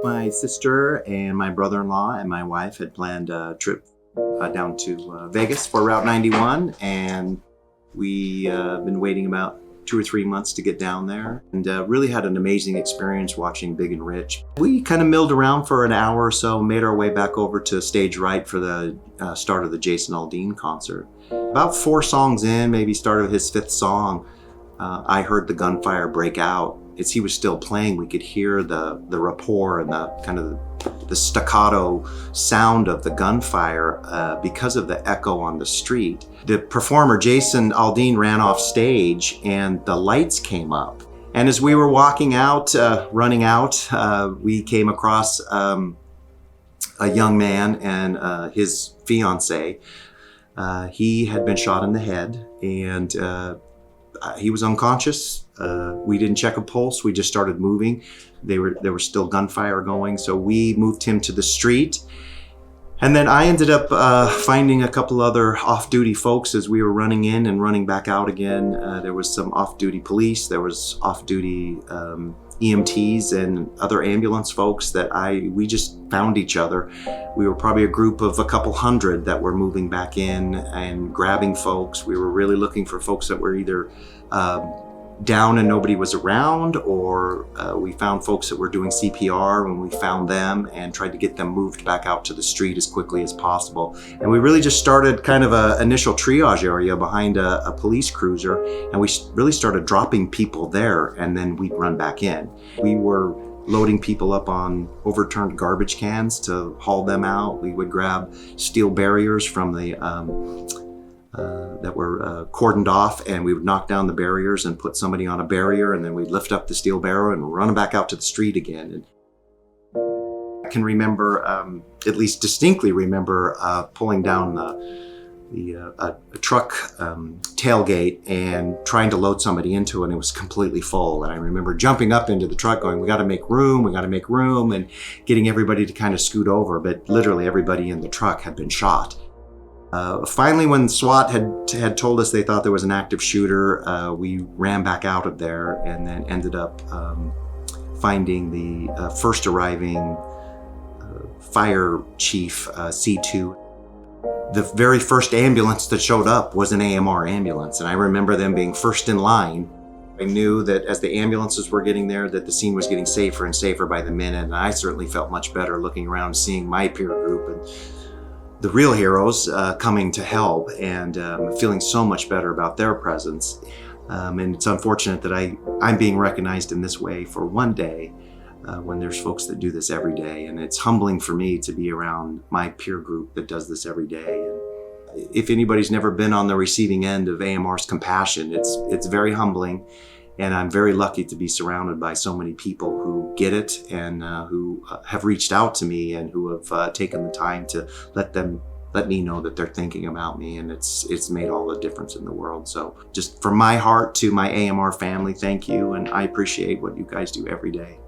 My sister and my brother-in-law and my wife had planned a trip down to Vegas for Route 91, and we been waiting about 2 or 3 months to get down there, and really had an amazing experience watching Big and Rich. We kind of milled around for an hour or so, made our way back over to stage right for the start of the Jason Aldean concert. About 4 songs in, maybe started his 5th song, I heard the gunfire break out. As he was still playing, we could hear the rapport and the kind of the staccato sound of the gunfire because of the echo on the street. The performer, Jason Aldean, ran off stage and the lights came up. And as we were walking out, running out, we came across a young man and his fiance. He had been shot in the head, and he was unconscious. We didn't check a pulse. We just started moving. There was still gunfire going, so we moved him to the street. And then I ended up finding a couple other off-duty folks as we were running in and running back out again. There was some off-duty police. There was off-duty EMTs and other ambulance folks that we just found each other. We were probably a group of a couple hundred that were moving back in and grabbing folks. We were really looking for folks that were either down and nobody was around, or we found folks that were doing CPR when we found them and tried to get them moved back out to the street as quickly as possible. And we really just started kind of an initial triage area behind a police cruiser, and we really started dropping people there, and then we'd run back in. We were loading people up on overturned garbage cans to haul them out. We would grab steel barriers from the that were cordoned off, and we would knock down the barriers and put somebody on a barrier, and then we'd lift up the steel barrier and run them back out to the street again. And I can remember, at least distinctly remember, pulling down a truck tailgate and trying to load somebody into it, and it was completely full. And I remember jumping up into the truck going, we got to make room, and getting everybody to kind of scoot over. But literally everybody in the truck had been shot. Finally, when SWAT had told us they thought there was an active shooter, we ran back out of there and then ended up finding the first arriving fire chief, C2. The very first ambulance that showed up was an AMR ambulance, and I remember them being first in line. I knew that as the ambulances were getting there, that the scene was getting safer and safer by the minute, and I certainly felt much better looking around, seeing my peer group and the real heroes coming to help, and feeling so much better about their presence. And it's unfortunate that I'm being recognized in this way for one day when there's folks that do this every day. And it's humbling for me to be around my peer group that does this every day. And if anybody's never been on the receiving end of AMR's compassion, it's very humbling. And I'm very lucky to be surrounded by so many people who get it and who have reached out to me and who have taken the time to let me know that they're thinking about me, and it's made all the difference in the world. So just from my heart to my AMR family, thank you, and I appreciate what you guys do every day.